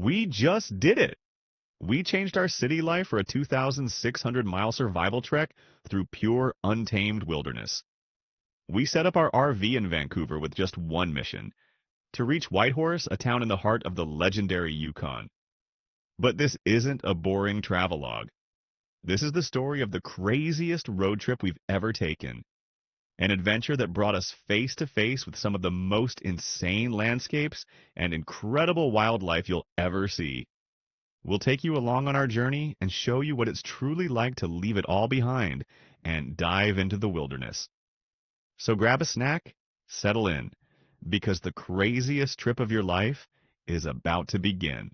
We just did it! We changed our city life for a 2,600-mile survival trek through pure, untamed wilderness. We set up our RV in Vancouver with just one mission, to reach Whitehorse, a town in the heart of the legendary Yukon. But this isn't a boring travelogue. This is the story of the craziest road trip we've ever taken. An adventure that brought us face to face with some of the most insane landscapes and incredible wildlife you'll ever see. We'll take you along on our journey and show you what it's truly like to leave it all behind and dive into the wilderness. So grab a snack, settle in, because the craziest trip of your life is about to begin.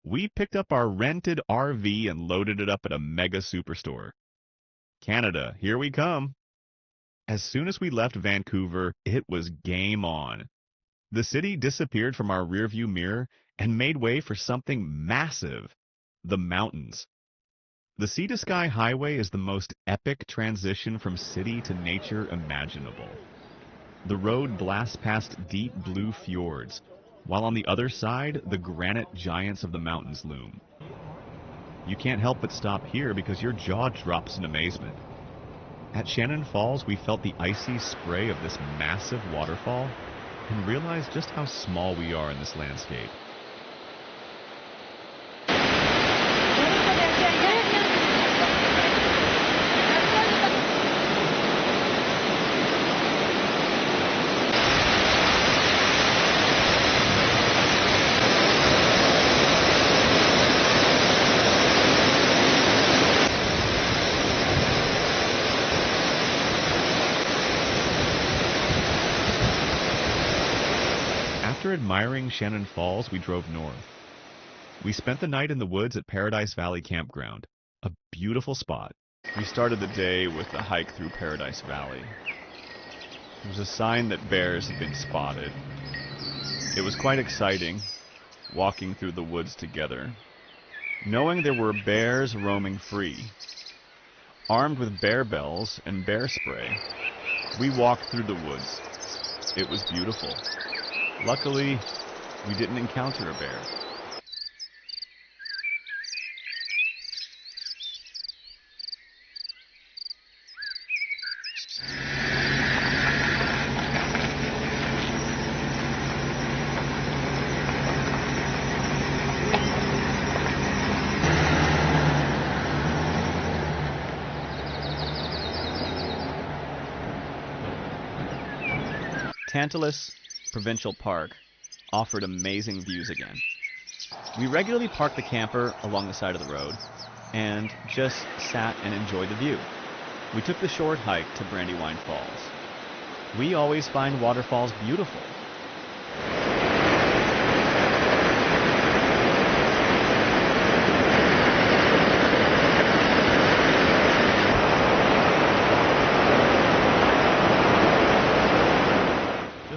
We picked up our rented RV and loaded it up at a mega superstore. Canada, here we come. As soon as we left Vancouver, it was game on. The city disappeared from our rearview mirror and made way for something massive, the mountains. The sea-to-sky highway is the most epic transition from city to nature imaginable. The road blasts past deep blue fjords, while on the other side, the granite giants of the mountains loom. You can't help but stop here because your jaw drops in amazement. At Shannon Falls, we felt the icy spray of this massive waterfall and realized just how small we are in this landscape. After admiring Shannon Falls, we drove north. We spent the night in the woods at Paradise Valley Campground, a beautiful spot. We started the day with a hike through Paradise Valley. There was a sign that bears had been spotted. It was quite exciting, walking through the woods together, knowing there were bears roaming free. Armed with bear bells and bear spray, we walked through the woods. It was beautiful. Luckily, we didn't encounter a bear. Tantalus Provincial Park offered amazing views again. We regularly parked the camper along the side of the road and just sat and enjoyed the view. We took the short hike to Brandywine Falls. We always find waterfalls beautiful.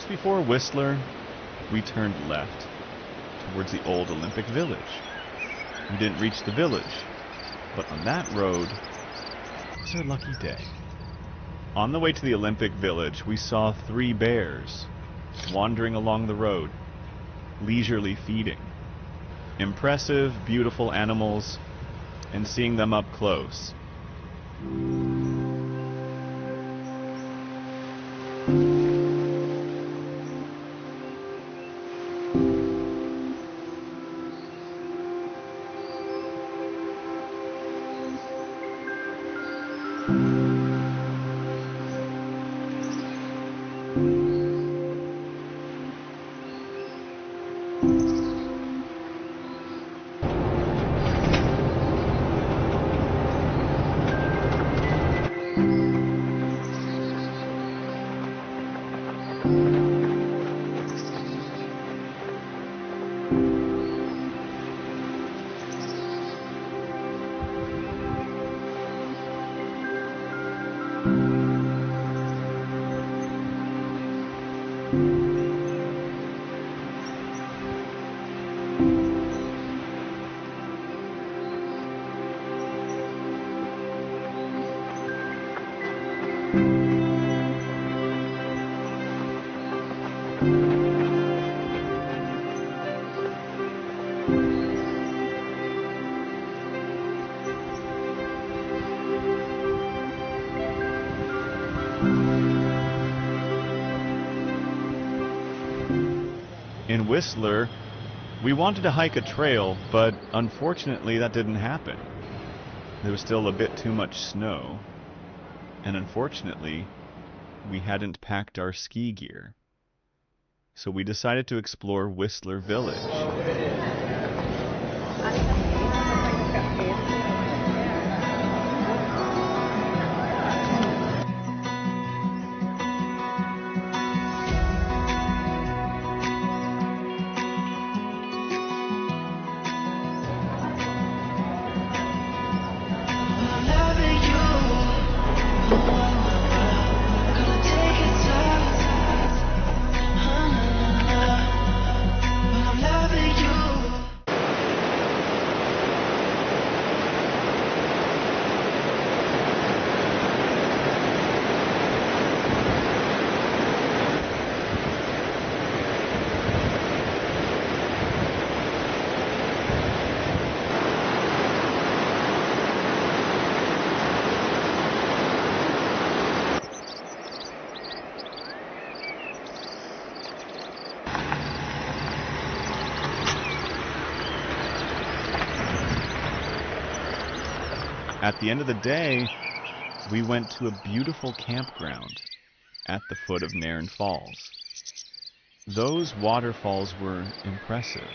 Before Whistler, we turned left towards the old Olympic Village. We didn't reach the village, but on that road was our lucky day. On the way to the Olympic Village, we saw 3 bears wandering along the road, leisurely feeding. Impressive, beautiful animals, and seeing them up close. Whistler, we wanted to hike a trail, but unfortunately that didn't happen. There was still a bit too much snow, and unfortunately, we hadn't packed our ski gear. So we decided to explore Whistler Village. At the end of the day, we went to a beautiful campground at the foot of Nairn Falls. Those waterfalls were impressive.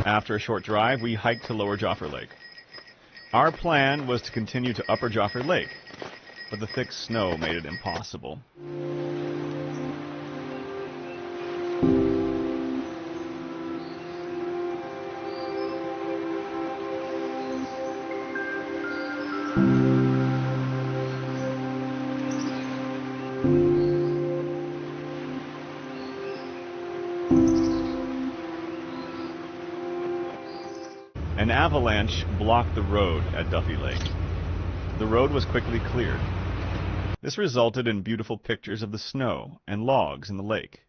After a short drive, we hiked to Lower Joffre Lake. Our plan was to continue to Upper Joffre Lake, but the thick snow made it impossible. An avalanche blocked the road at Duffy Lake. The road was quickly cleared. This resulted in beautiful pictures of the snow and logs in the lake.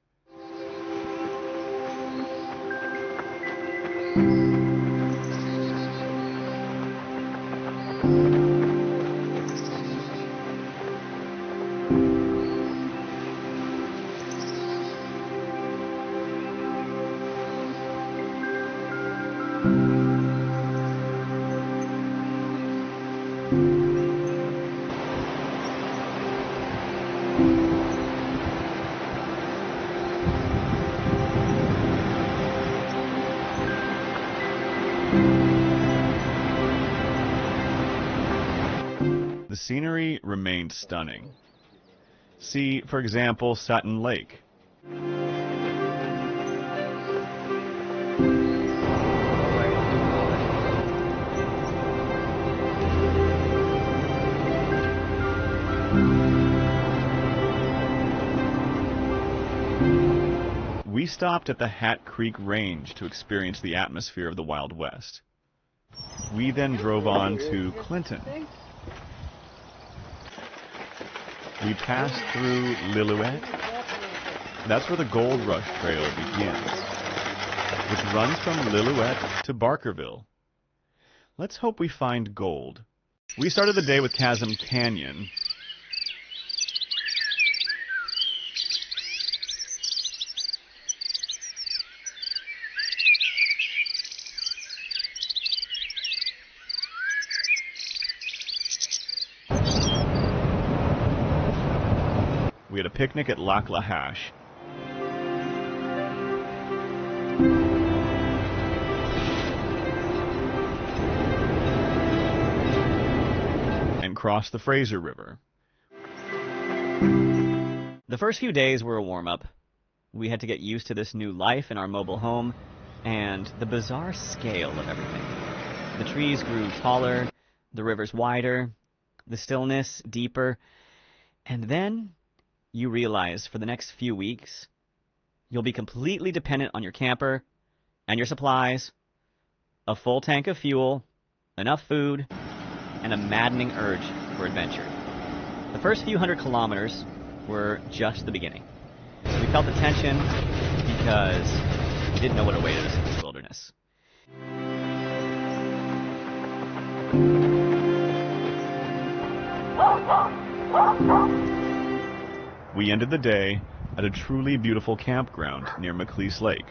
The scenery remained stunning. See, for example, Sutton Lake. We stopped at the Hat Creek Range to experience the atmosphere of the Wild West. We then drove on to Clinton. We passed through Lillooet. That's where the Gold Rush Trail begins, which runs from Lillooet to Barkerville. Let's hope we find gold. We started the day with Chasm Canyon. We had a picnic at Lac La Hache. And crossed the Fraser River. The first few days were a warm-up. We had to get used to this new life in our mobile home and the bizarre scale of everything. The trees grew taller, the rivers wider, the stillness deeper, and then you realize for the next few weeks, you'll be completely dependent on your camper and your supplies, a full tank of fuel, enough food, and a maddening urge for adventure. The first few hundred kilometers were just the beginning. We felt the tension because We didn't know what awaited us in this wilderness. We ended the day at a truly beautiful campground near McLeese Lake.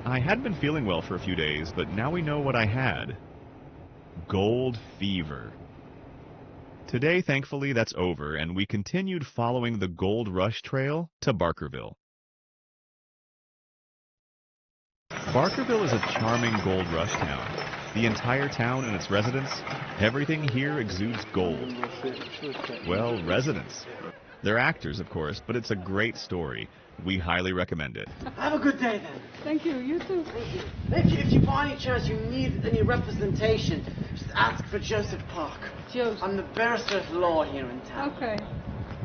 I hadn't been feeling well for a few days, but now we know what I had. Gold fever. Today, thankfully, that's over, and we continued following the Gold Rush Trail to Barkerville. Barkerville is a charming gold rush town. The entire town and its residents, everything here exudes gold. Well, residents. They're actors, of course, but it's a great story. We highly recommend it. Have a good day, then. Thank you. You too. Thank you. If you by any chance you need any representation, just ask for Joseph Park. Joseph. I'm the barrister at law here in town. Okay.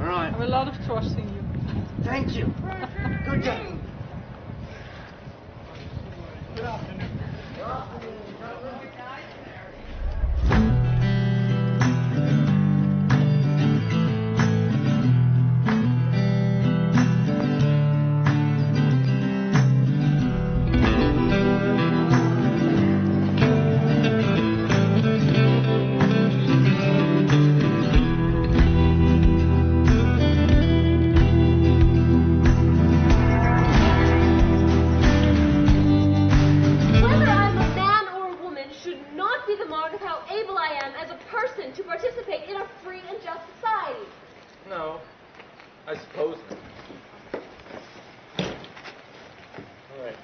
All right. I have a lot of trust in you. Thank you. Good day. Good afternoon. No, I suppose not. All right.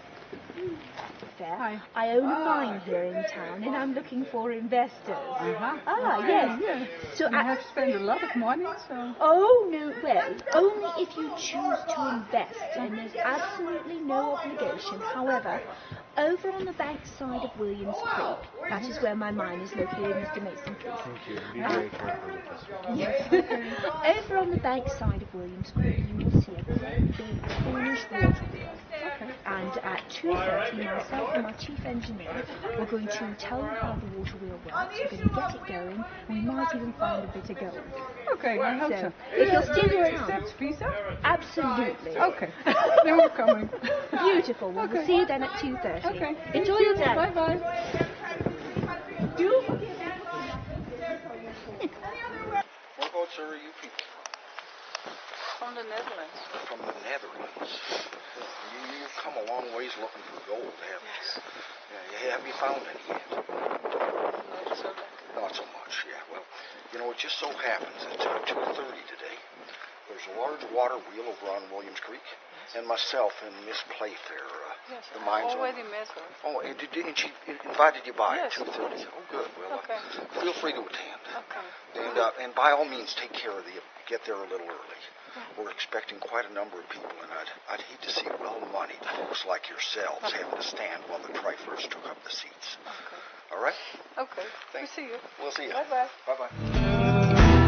Hi. I own a mine here in town and I'm looking for investors. Yes. Yeah. So You have spent a lot of money, so... Oh, no, well, only if you choose to invest, and there's absolutely no obligation. However, over on the bank side of Williams Creek, that is where my mine is located, Mr. Mason, please. Thank you. Be very careful with this. Yes. Over on the bank side of Williams Creek, you will see a great big Cornish water wheel. Okay. And at 2:30, myself and my chief engineer, we're going to tell you how the water wheel works. We're going to get it going. We might even find a bit of gold. Okay, I hope so. If you're still Do you in town, accept visa? absolutely. Okay. Then we're coming. Beautiful. Well, Okay. we'll see you then at 2:30. Okay. Enjoy your day. Bye-bye. Whereabouts are you people From the Netherlands. from? The Netherlands. You've come a long ways looking for gold, haven't you? Yeah, have you found any yet? Not so much, yeah. Well, you know, it just so happens that at 2:30 today, there's a large water wheel over on Williams Creek, and myself and Miss Playfair, the mines already met her. Oh, and she invited you by Yes. at 2:30. Oh, good. Well, Okay. Feel free to attend. Okay. And by all means, take care of get there a little early. We're expecting quite a number of people, and I'd hate to see well-moneyed folks like yourselves having to stand while the triflers took up the seats. Okay. All right? Okay. Thanks. We'll see you. We'll see you. Bye-bye. Bye-bye.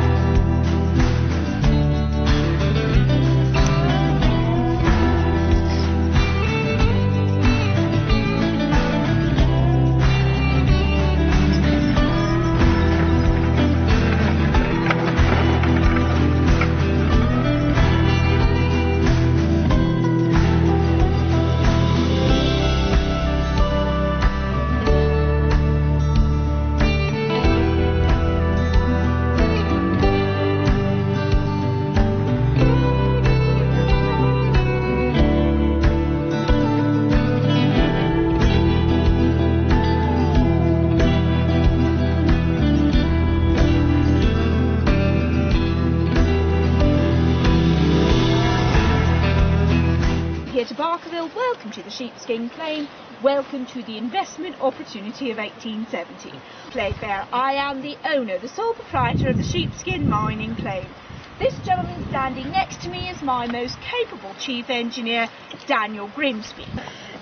Here to Barkerville, welcome to the Sheepskin Claim, welcome to the investment opportunity of 1870. Playfair, I am the owner, the sole proprietor of the Sheepskin Mining Claim. This gentleman standing next to me is my most capable chief engineer, Daniel Grimsby.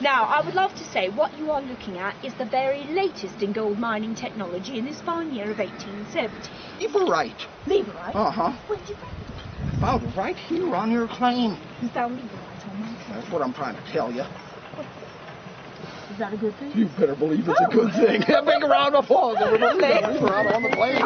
Now, I would love to say what you are looking at is the very latest in gold mining technology in this fine year of 1870. Leverite. Leverite? Uh-huh. Where did you find it? Found it right here on your claim. You found Leverite on my claim. That's what I'm trying to tell you. Is that a good thing? You better believe it's a good thing. A big round of applause, everybody. We're out on the claim.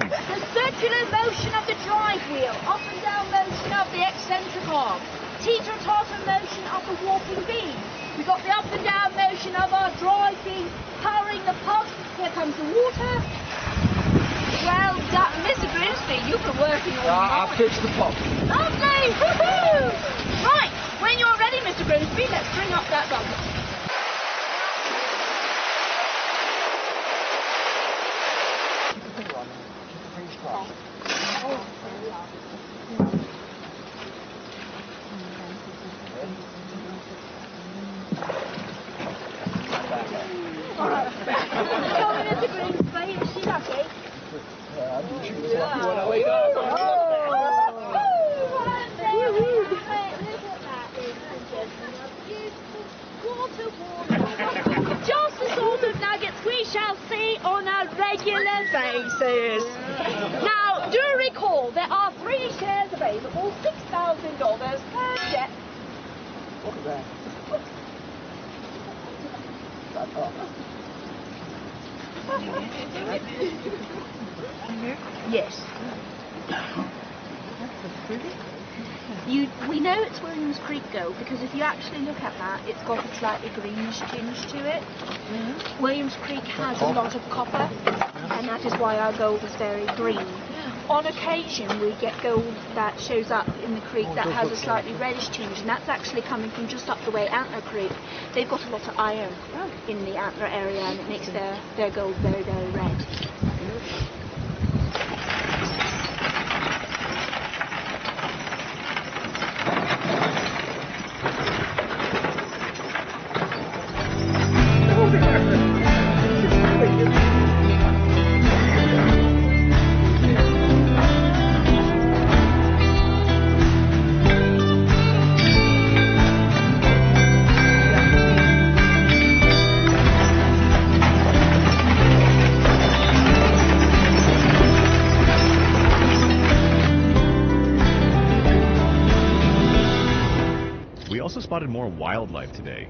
The circular motion of the drive wheel, up and down motion of the eccentric arm. teeter-totter motion of the warping beam. We've got the up and down motion of our drive beam powering the pump. Here comes the water. Well done, Mr. Grimsby, you've been working all night. I'll fix the pump. Lovely! Woohoo! Right, when you're ready, Mr. Grimsby, let's bring up that bucket. All right. Tell me, Mr. Grimsby, is she lucky? Just the sort of nuggets we shall see on a regular basis. Now, do recall, there are 3 shares available, $6,000 per jet. Look at that. Yes. We know it's Williams Creek Gold because if you actually look at that, it's got a slightly greenish tinge to it. Williams Creek has a lot of copper, and that is why our gold is very green. On occasion, we get gold that shows up in the creek that has a slightly reddish tinge, and that's actually coming from just up the way Antler Creek. They've got a lot of iron in the Antler area, and it makes their gold very, very red. Spotted more wildlife today.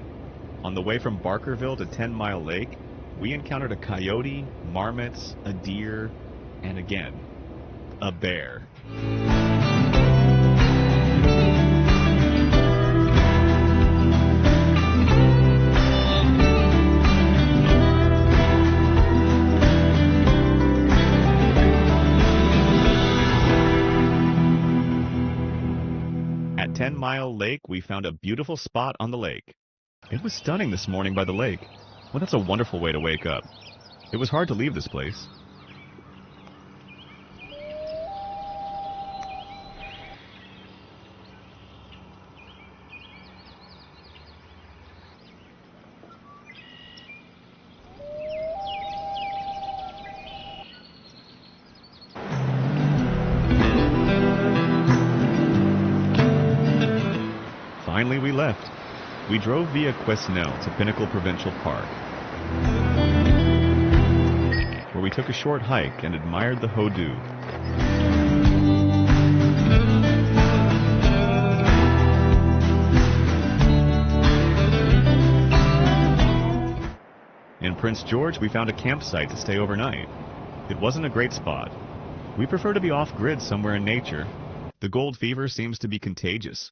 On the way from Barkerville to 10 Mile Lake, we encountered a coyote, marmots, a deer, and again, a bear. At 10 Mile Lake, we found a beautiful spot on the lake. It was stunning this morning by the lake. Well, that's a wonderful way to wake up. It was hard to leave this place. Finally, we left. We drove via Quesnel to Pinnacle Provincial Park, where we took a short hike and admired the Hodu. In Prince George, we found a campsite to stay overnight. It wasn't a great spot. We prefer to be off-grid somewhere in nature. The gold fever seems to be contagious.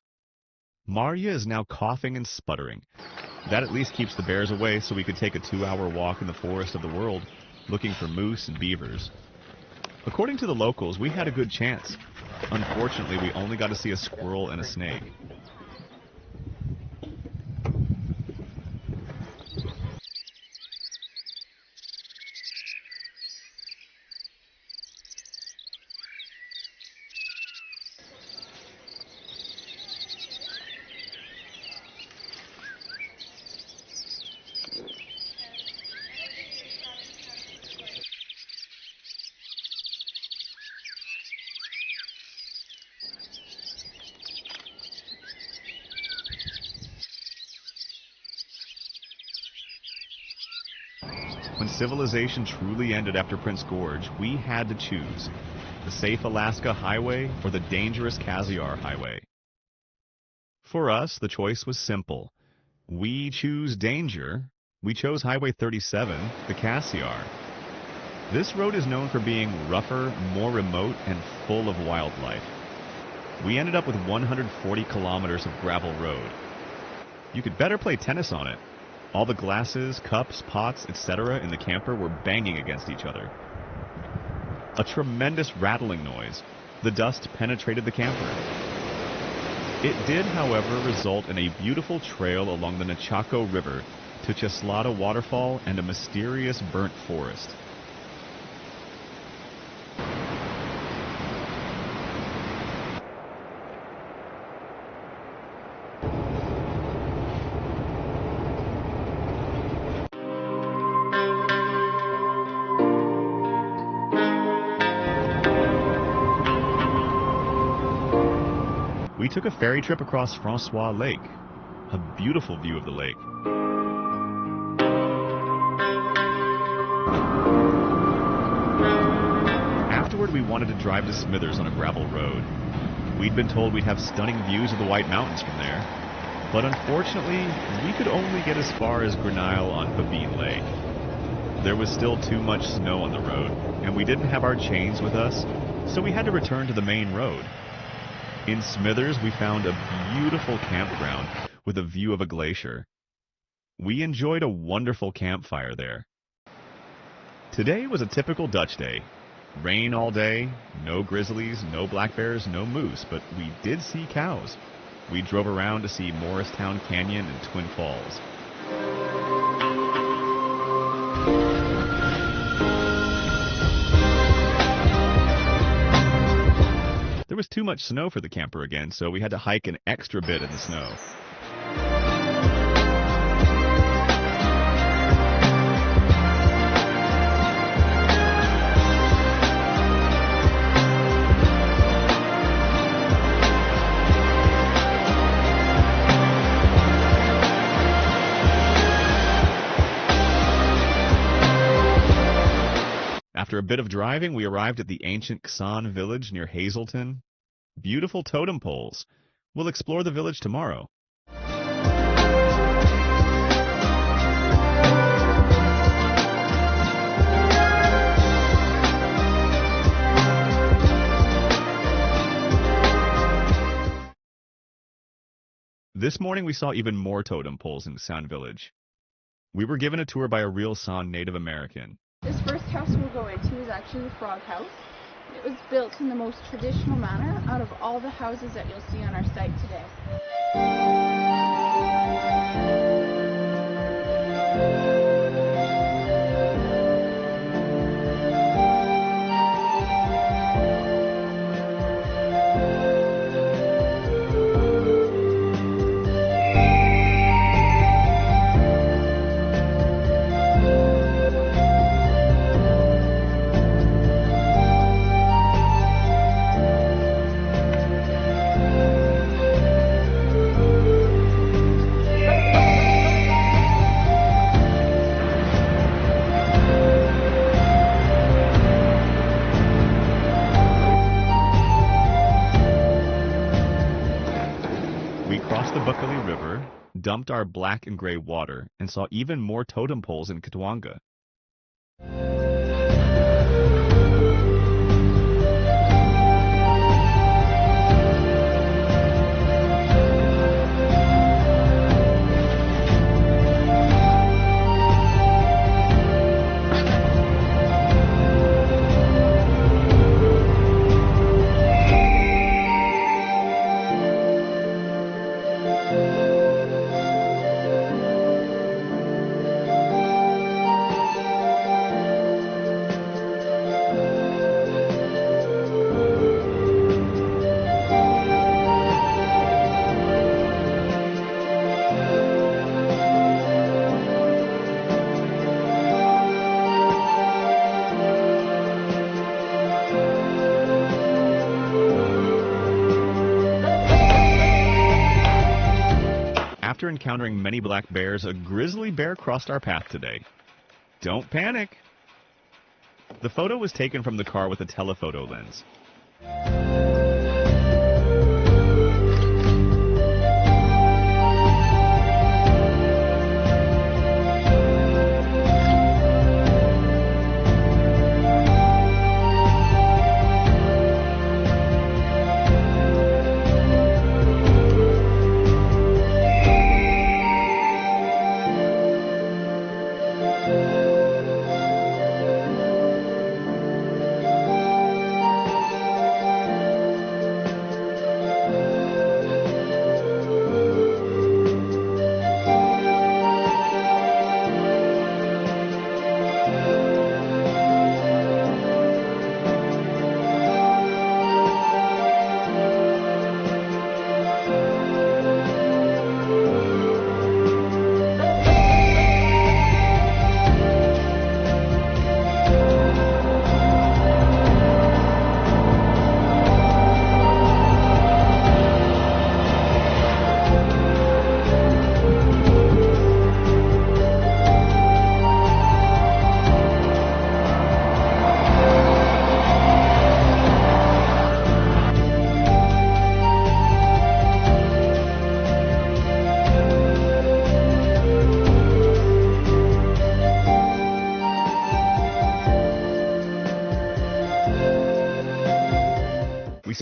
Marya is now coughing and sputtering. That at least keeps the bears away so we could take a 2-hour walk in the forest of the world, looking for moose and beavers. According to the locals, we had a good chance. Unfortunately, we only got to see a squirrel and a snake. When civilization truly ended after Prince Gorge, we had to choose the safe Alaska Highway or the dangerous Cassiar Highway. For us, the choice was simple. We choose danger. We chose Highway 37, the Cassiar. This road is known for being rougher, more remote, and full of wildlife. We ended up with 140 kilometers of gravel road. You could better play tennis on it. All the glasses, cups, pots, etc. in the camper were banging against each other. A tremendous rattling noise. The dust penetrated the camper. It did, however, result in a beautiful trail along the Nechako River to Cheslada Waterfall and a mysterious burnt forest. We took a ferry trip across Francois Lake, a beautiful view of the lake. Afterward, we wanted to drive to Smithers on a gravel road. We'd been told we'd have stunning views of the White Mountains from there, but unfortunately, we could only get as far as Grenile on Babine Lake. There was still too much snow on the road, and we didn't have our chains with us, so we had to return to the main road. In Smithers, we found a beautiful campground with a view of a glacier. We enjoyed a wonderful campfire there. Today was a typical Dutch day. Rain all day, no grizzlies, no black bears, no moose, but we did see cows. We drove around to see Morristown Canyon and Twin Falls. There was too much snow for the camper again, so we had to hike an extra bit in the snow. After a bit of driving, we arrived at the ancient Xan village near Hazelton. Beautiful totem poles. We'll explore the village tomorrow. This morning we saw even more totem poles in Xan village. We were given a tour by a real San Native American. This first house we'll go into is actually the frog house. It was built in the most traditional manner out of all the houses that you'll see on our site today. Dumped our black and gray water, and saw even more totem poles in Katwanga. After encountering many black bears, a grizzly bear crossed our path today. Don't panic! The photo was taken from the car with a telephoto lens.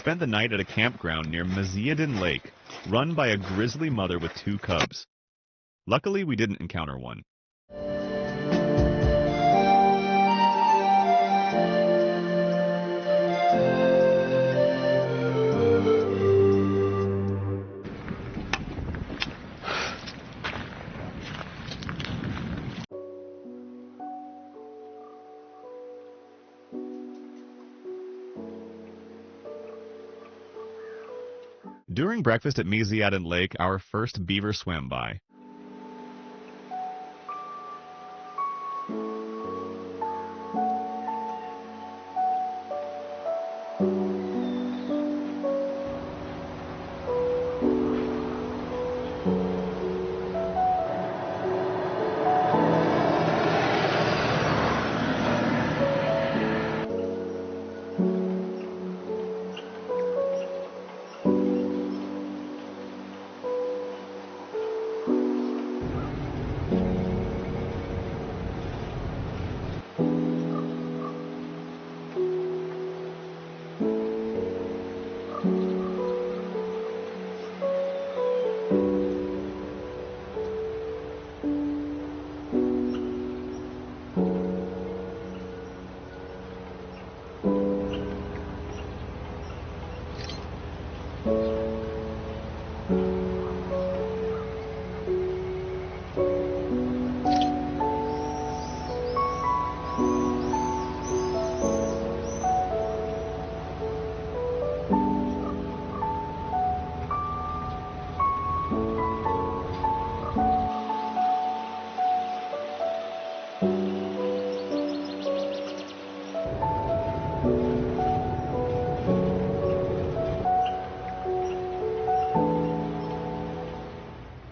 spent the night at a campground near Maziadin Lake, run by a grizzly mother with 2 cubs. Luckily, we didn't encounter one. During breakfast at Maziadin Lake, our first beaver swam by.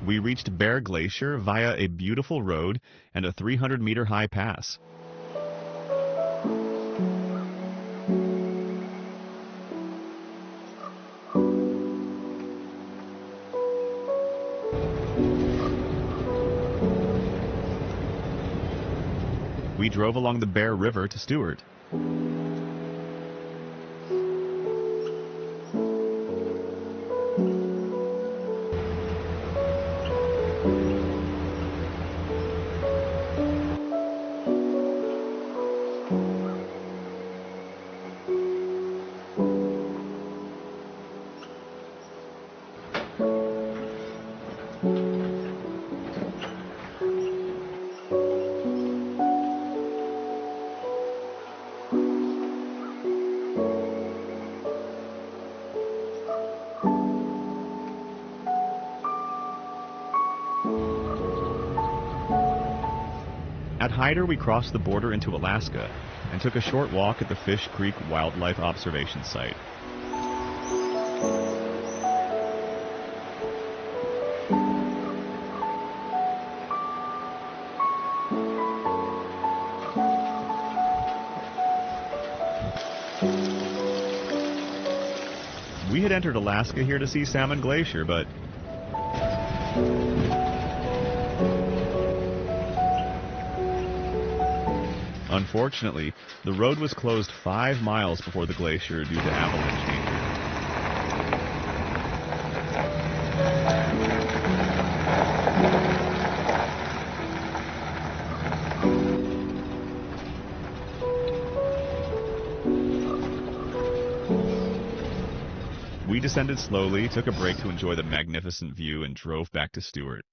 We reached Bear Glacier via a beautiful road and a 300-meter high pass. We drove along the Bear River to Stewart. At Hyder, we crossed the border into Alaska and took a short walk at the Fish Creek Wildlife Observation Site. We had entered Alaska here to see Salmon Glacier, but unfortunately, the road was closed 5 miles before the glacier due to avalanche danger. We descended slowly, took a break to enjoy the magnificent view, and drove back to Stewart.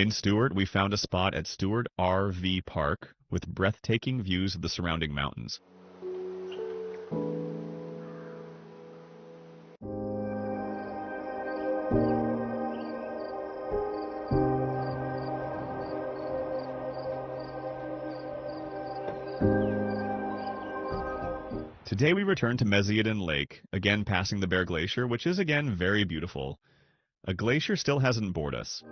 In Stewart, we found a spot at Stewart RV Park with breathtaking views of the surrounding mountains. Today we return to Meziadin Lake, again passing the Bear Glacier, which is again very beautiful. A glacier still hasn't bored us.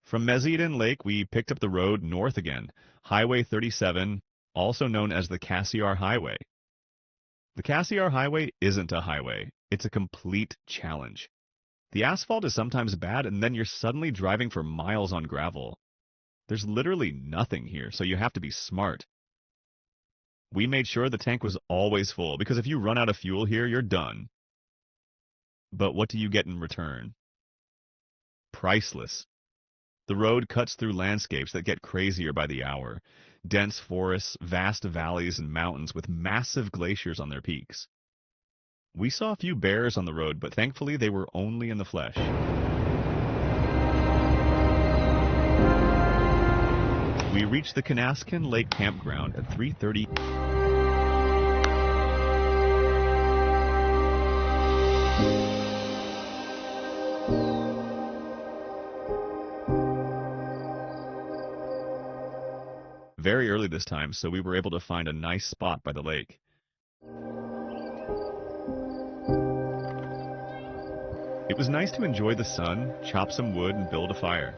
From Meziadin Lake, we picked up the road north again, Highway 37, also known as the Cassiar Highway. The Cassiar Highway isn't a highway. It's a complete challenge. The asphalt is sometimes bad, and then you're suddenly driving for miles on gravel. There's literally nothing here, so you have to be smart. We made sure the tank was always full, because if you run out of fuel here, you're done. But what do you get in return? Priceless. The road cuts through landscapes that get crazier by the hour. Dense forests, vast valleys, and mountains with massive glaciers on their peaks. We saw a few bears on the road, but thankfully they were only in the flesh. We reached the Canaskin Lake Campground at 3:30. Very early this time, so we were able to find a nice spot by the lake. It was nice to enjoy the sun, chop some wood, and build a fire.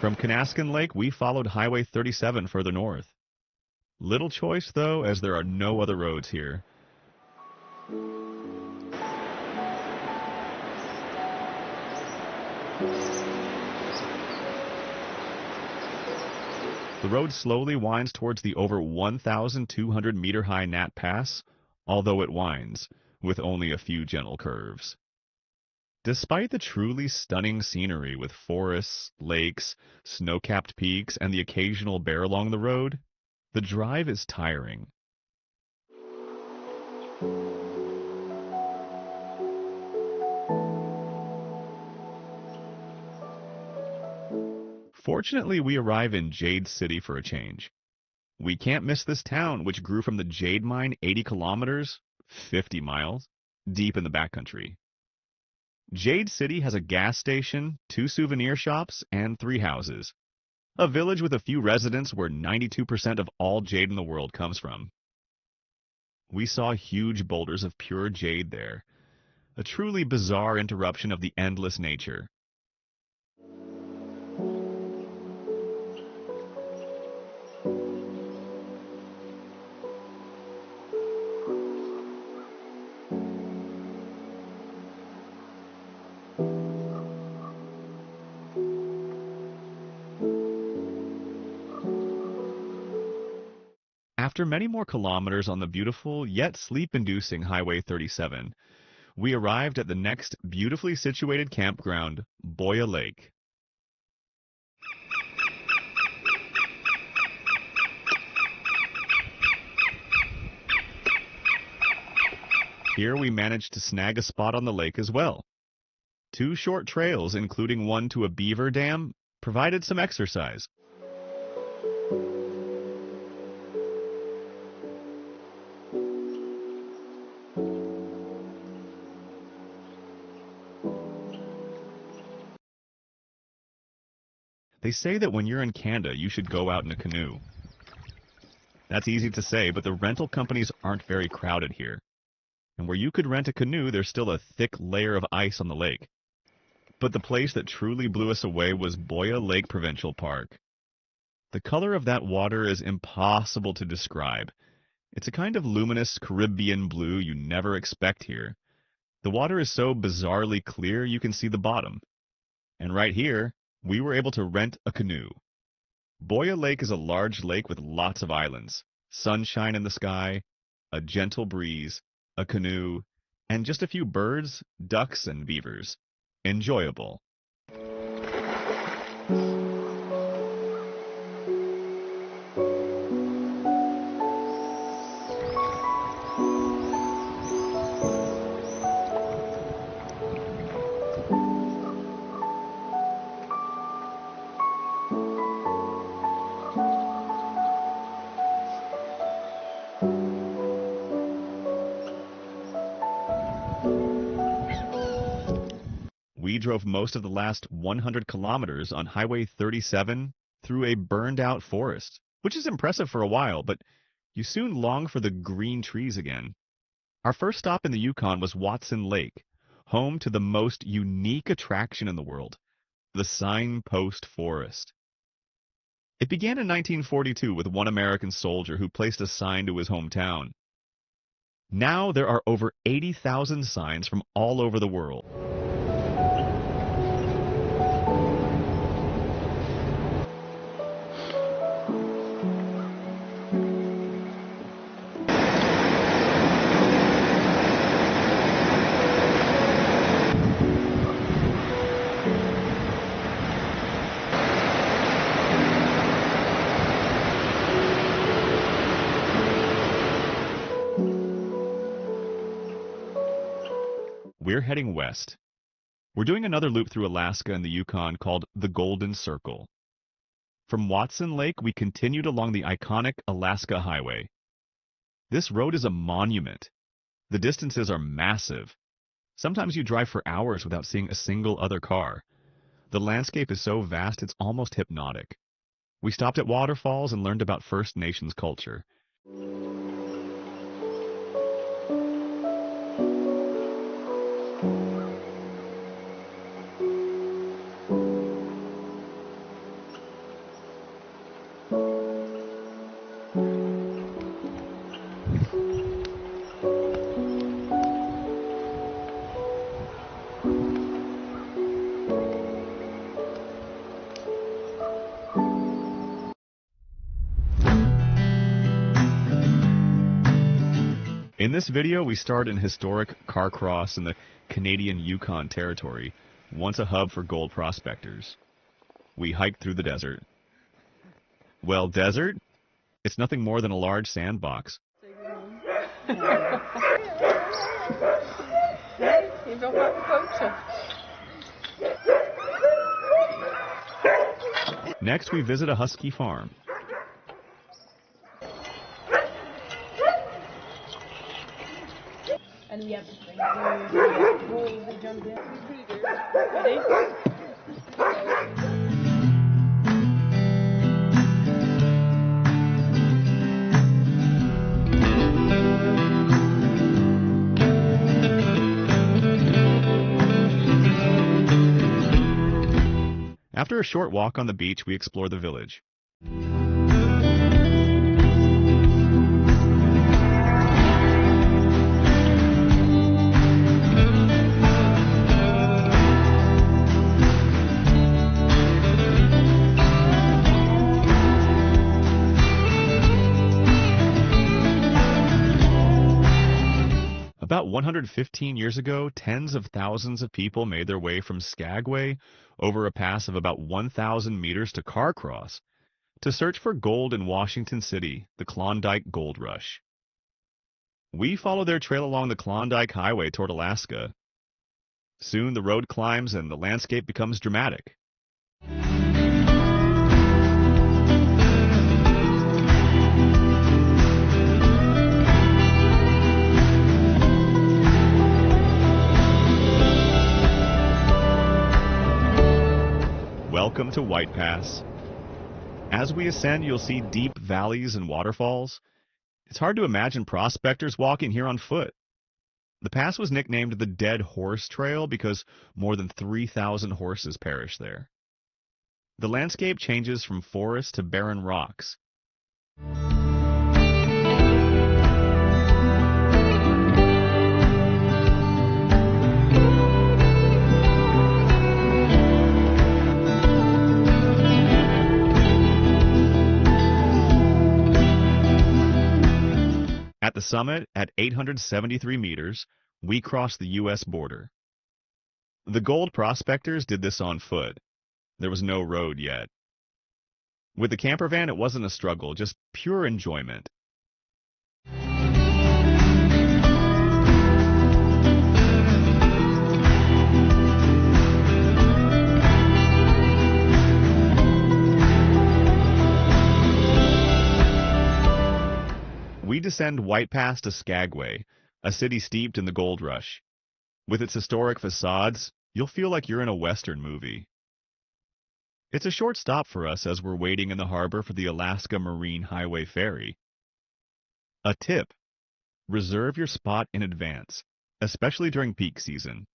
From Canaskin Lake, we followed Highway 37 further north. Little choice, though, as there are no other roads here. The road slowly winds towards the over 1,200-meter-high Nat Pass, although it winds, with only a few gentle curves. Despite the truly stunning scenery with forests, lakes, snow-capped peaks, and the occasional bear along the road, the drive is tiring. Fortunately, we arrive in Jade City for a change. We can't miss this town, which grew from the Jade Mine 80 kilometers, 50 miles, deep in the backcountry. Jade City has a gas station, 2 souvenir shops, and 3 houses. A village with a few residents where 92% of all jade in the world comes from. We saw huge boulders of pure jade there, a truly bizarre interruption of the endless nature. After many more kilometers on the beautiful yet sleep-inducing Highway 37, we arrived at the next beautifully situated campground, Boya Lake. Here we managed to snag a spot on the lake as well. 2 short trails, including one to a beaver dam, provided some exercise. They say that when you're in Canada, you should go out in a canoe. That's easy to say, but the rental companies aren't very crowded here. And where you could rent a canoe, there's still a thick layer of ice on the lake. But the place that truly blew us away was Boya Lake Provincial Park. The color of that water is impossible to describe. It's a kind of luminous Caribbean blue you never expect here. The water is so bizarrely clear you can see the bottom. And right here, we were able to rent a canoe. Boya Lake is a large lake with lots of islands, sunshine in the sky, a gentle breeze, a canoe, and just a few birds, ducks, and beavers. Enjoyable. We drove most of the last 100 kilometers on Highway 37 through a burned-out forest, which is impressive for a while, but you soon long for the green trees again. Our first stop in the Yukon was Watson Lake, home to the most unique attraction in the world, the Signpost Forest. It began in 1942 with one American soldier who placed a sign to his hometown. Now there are over 80,000 signs from all over the world. We're heading west. We're doing another loop through Alaska and the Yukon called the Golden Circle. From Watson Lake, we continued along the iconic Alaska Highway. This road is a monument. The distances are massive. Sometimes you drive for hours without seeing a single other car. The landscape is so vast it's almost hypnotic. We stopped at waterfalls and learned about First Nations culture. In this video, we start an historic Carcross in the Canadian Yukon Territory, once a hub for gold prospectors. We hiked through the desert. Well, desert? It's nothing more than a large sandbox. Next, we visit a husky farm. And we have to swing through, we jump in. Ready? After a short walk on the beach, we explore the village. About 115 years ago, tens of thousands of people made their way from Skagway over a pass of about 1,000 meters to Carcross to search for gold in Washington City, the Klondike Gold Rush. We follow their trail along the Klondike Highway toward Alaska. Soon the road climbs and the landscape becomes dramatic. Welcome to White Pass. As we ascend, you'll see deep valleys and waterfalls. It's hard to imagine prospectors walking here on foot. The pass was nicknamed the Dead Horse Trail because more than 3,000 horses perished there. The landscape changes from forest to barren rocks. At the summit, at 873 meters, we cross the U.S. border. The gold prospectors did this on foot. There was no road yet. With the camper van, it wasn't a struggle, just pure enjoyment. We descend White Pass to Skagway, a city steeped in the gold rush. With its historic facades, you'll feel like you're in a Western movie. It's a short stop for us as we're waiting in the harbor for the Alaska Marine Highway ferry. A tip: reserve your spot in advance, especially during peak season.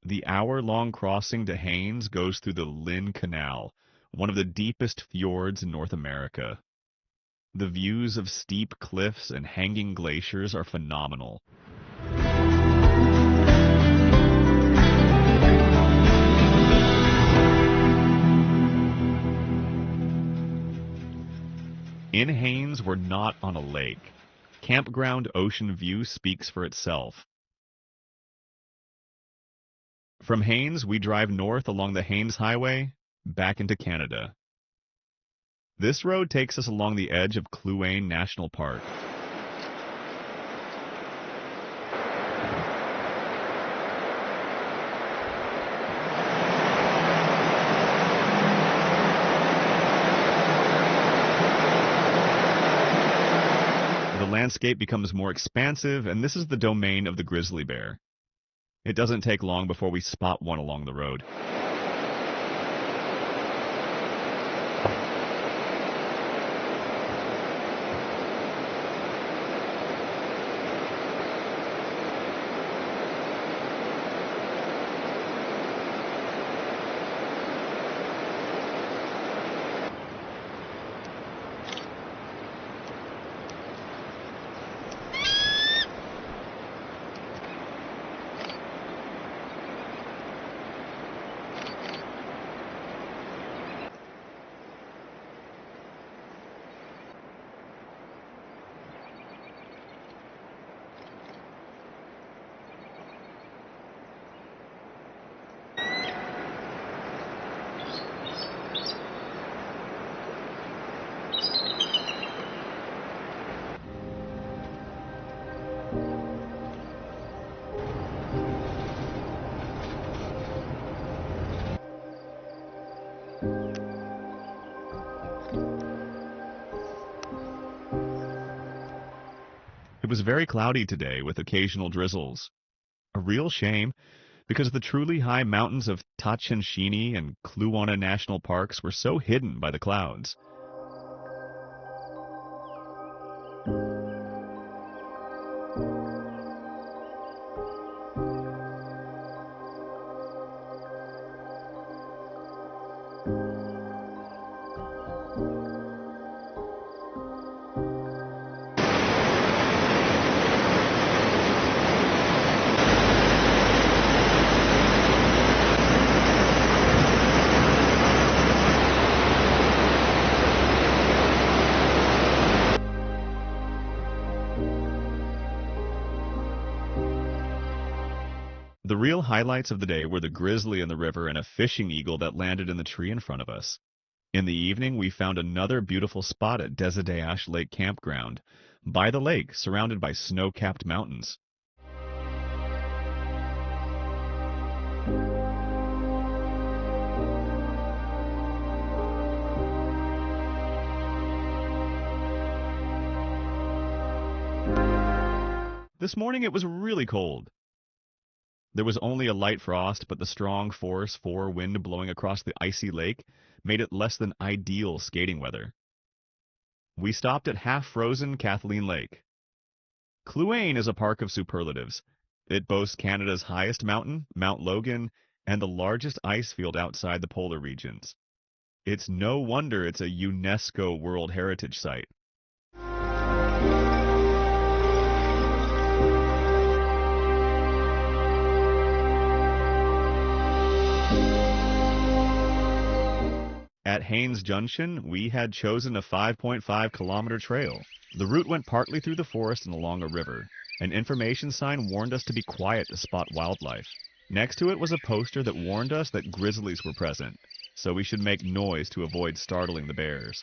The hour-long crossing to Haines goes through the Lynn Canal, one of the deepest fjords in North America. The views of steep cliffs and hanging glaciers are phenomenal. In Haines, we're not on a lake. Campground Ocean View speaks for itself. From Haines, we drive north along the Haines Highway, back into Canada. This road takes us along the edge of Kluane National Park. The landscape becomes more expansive, and this is the domain of the grizzly bear. It doesn't take long before we spot one along the road. It was very cloudy today with occasional drizzles. A real shame, because the truly high mountains of Tatshenshini and Kluane National Parks were so hidden by the clouds. real highlights of the day were the grizzly in the river and a fishing eagle that landed in the tree in front of us. In the evening, we found another beautiful spot at Dezidayash Lake Campground, by the lake, surrounded by snow-capped mountains. This morning it was really cold. There was only a light frost, but the strong force 4 wind blowing across the icy lake made it less than ideal skating weather. We stopped at half-frozen Kathleen Lake. Kluane is a park of superlatives. It boasts Canada's highest mountain, Mount Logan, and the largest ice field outside the polar regions. It's no wonder it's a UNESCO World Heritage Site. At Haines Junction, we had chosen a 5.5-kilometer trail. The route went partly through the forest and along a river. An information sign warned us to be quiet to spot wildlife. Next to it was a poster that warned us that grizzlies were present, so we should make noise to avoid startling the bears.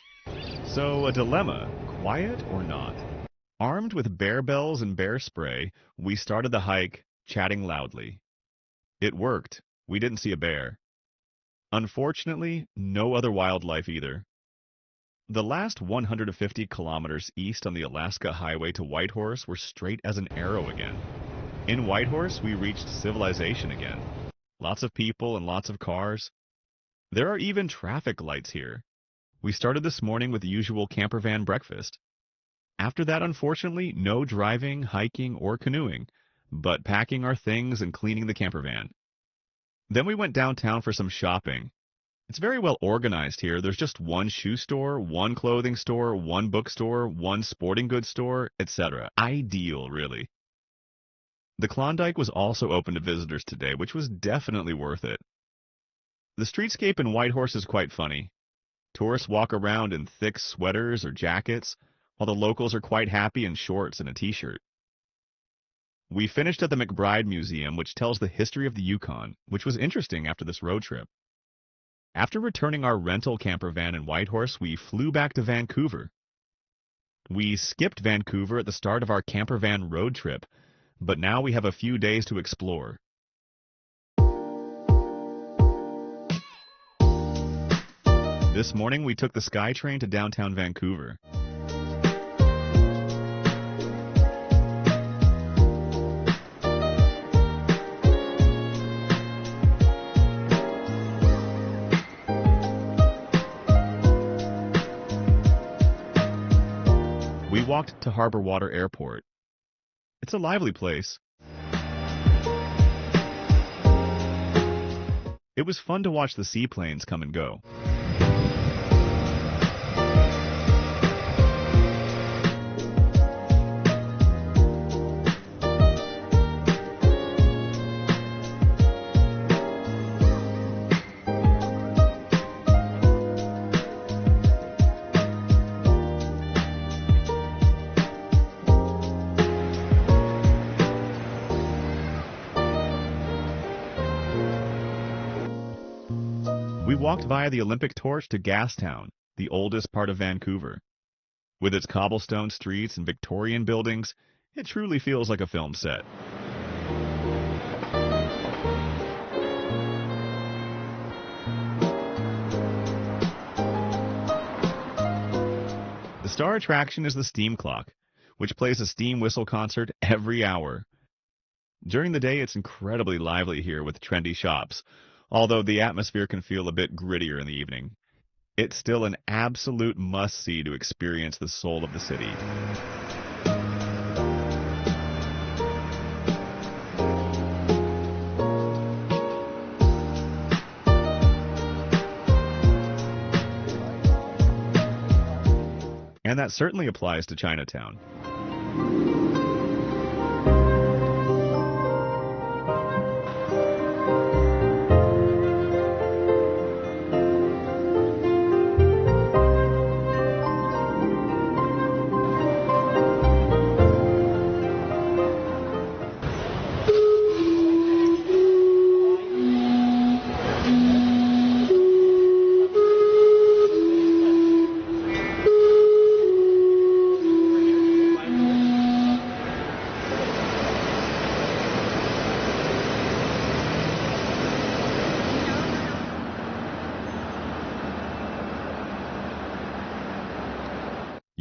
So a dilemma, quiet or not? Armed with bear bells and bear spray, we started the hike, chatting loudly. It worked. We didn't see a bear. Unfortunately, no other wildlife either. The last 150 kilometers east on the Alaska Highway to Whitehorse were straight as an arrow again. In Whitehorse, we reached civilization again. Lots of people and lots of cars. There are even traffic lights here. We started this morning with the usual camper van breakfast. After that, unfortunately, no driving, hiking, or canoeing, but packing our things and cleaning the camper van. Then we went downtown for some shopping. It's very well organized here. There's just one shoe store, one clothing store, one bookstore, one sporting goods store, etc. Ideal, really. The Klondike was also open to visitors today, which was definitely worth it. The streetscape in Whitehorse is quite funny. Tourists walk around in thick sweaters or jackets, while the locals are quite happy in shorts and a t-shirt. We finished at the McBride Museum, which tells the history of the Yukon, which was interesting after this road trip. After returning our rental camper van in Whitehorse, we flew back to Vancouver. We skipped Vancouver at the start of our camper van road trip, but now we have a few days to explore. This morning, we took the SkyTrain to downtown Vancouver. We walked to Harbor Water Airport. It's a lively place. It was fun to watch the seaplanes come and go. We walked via the Olympic Torch to Gastown, the oldest part of Vancouver. With its cobblestone streets and Victorian buildings, it truly feels like a film set. The star attraction is the steam clock, which plays a steam whistle concert every hour. During the day, it's incredibly lively here with trendy shops, although the atmosphere can feel a bit grittier in the evening. It's still an absolute must-see to experience the soul of the city. And that certainly applies to Chinatown.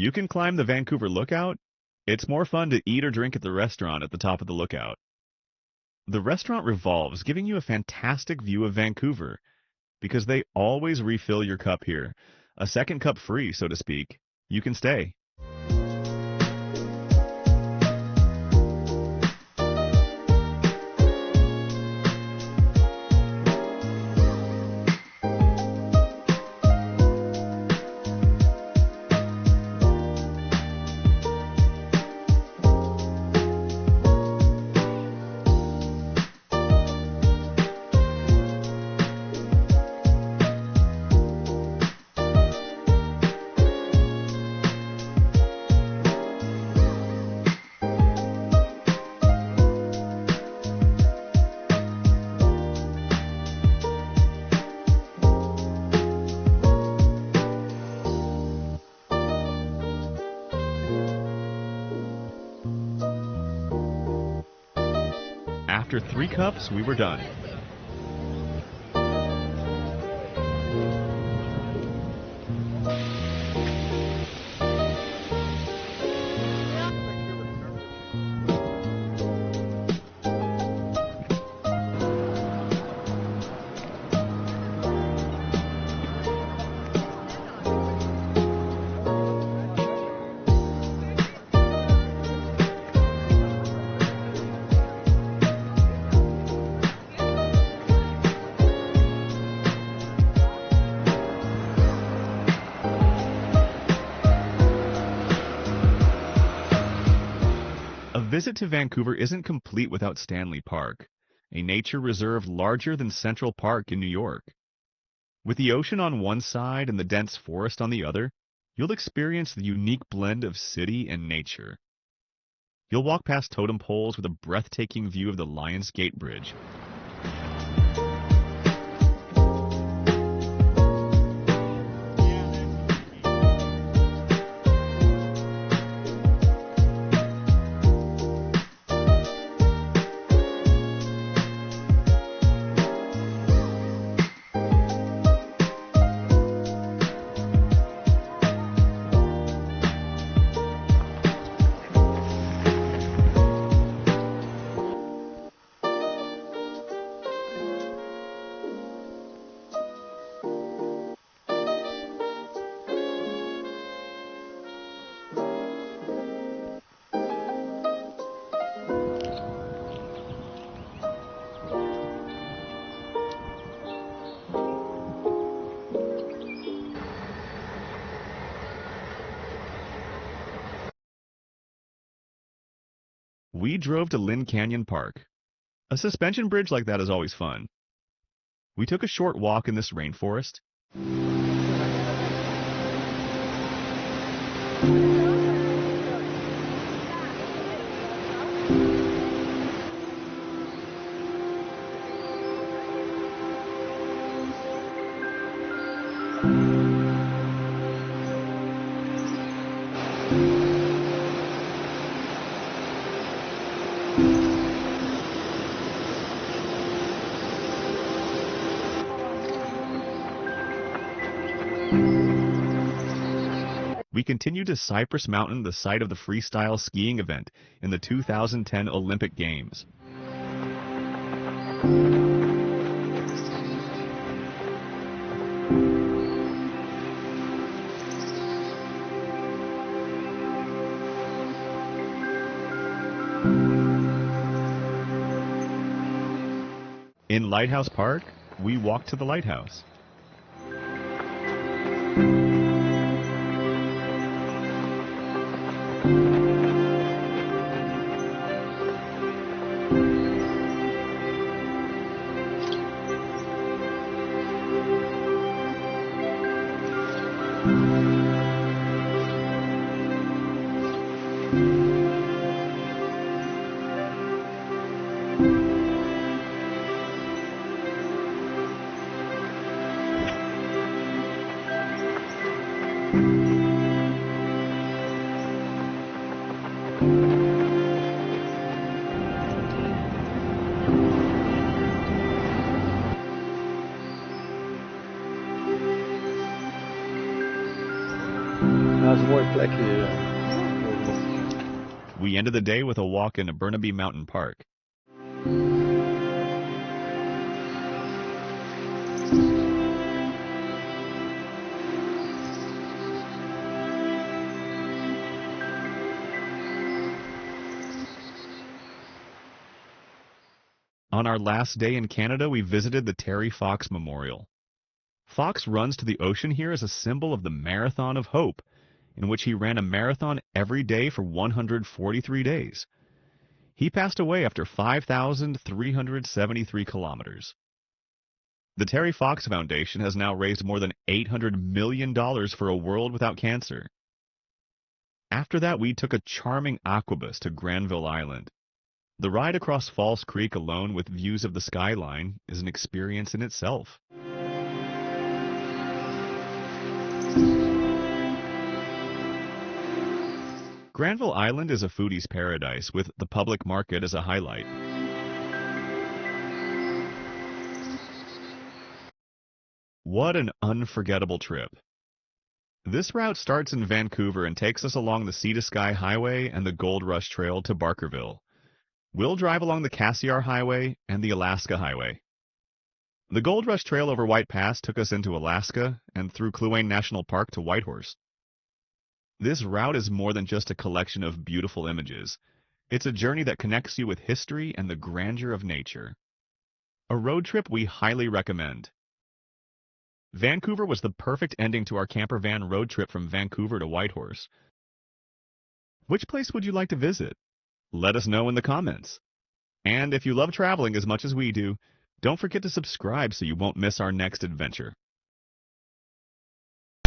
You can climb the Vancouver Lookout. It's more fun to eat or drink at the restaurant at the top of the lookout. The restaurant revolves, giving you a fantastic view of Vancouver, because they always refill your cup here. A second cup free, so to speak. You can stay. After 3 cups, we were done. A visit to Vancouver isn't complete without Stanley Park, a nature reserve larger than Central Park in New York. With the ocean on one side and the dense forest on the other, you'll experience the unique blend of city and nature. You'll walk past totem poles with a breathtaking view of the Lions Gate Bridge. We drove to Lynn Canyon Park. A suspension bridge like that is always fun. We took a short walk in this rainforest. We continued to Cypress Mountain, the site of the freestyle skiing event in the 2010 Olympic Games. In Lighthouse Park, we walked to the lighthouse. een mooi plekje. We ended the day with a walk in Burnaby Mountain Park. On our last day in Canada, we visited the Terry Fox Memorial. Fox runs to the ocean here as a symbol of the Marathon of Hope, in which he ran a marathon every day for 143 days. He passed away after 5,373 kilometers. The Terry Fox Foundation has now raised more than $800 million for a world without cancer. After that, we took a charming aquabus to Granville Island. The ride across False Creek alone with views of the skyline is an experience in itself. Granville Island is a foodie's paradise with the public market as a highlight. What an unforgettable trip. This route starts in Vancouver and takes us along the Sea to Sky Highway and the Gold Rush Trail to Barkerville. We'll drive along the Cassiar Highway and the Alaska Highway. The Gold Rush Trail over White Pass took us into Alaska and through Kluane National Park to Whitehorse. This route is more than just a collection of beautiful images. It's a journey that connects you with history and the grandeur of nature. A road trip we highly recommend. Vancouver was the perfect ending to our camper van road trip from Vancouver to Whitehorse. Which place would you like to visit? Let us know in the comments. And if you love traveling as much as we do, don't forget to subscribe so you won't miss our next adventure.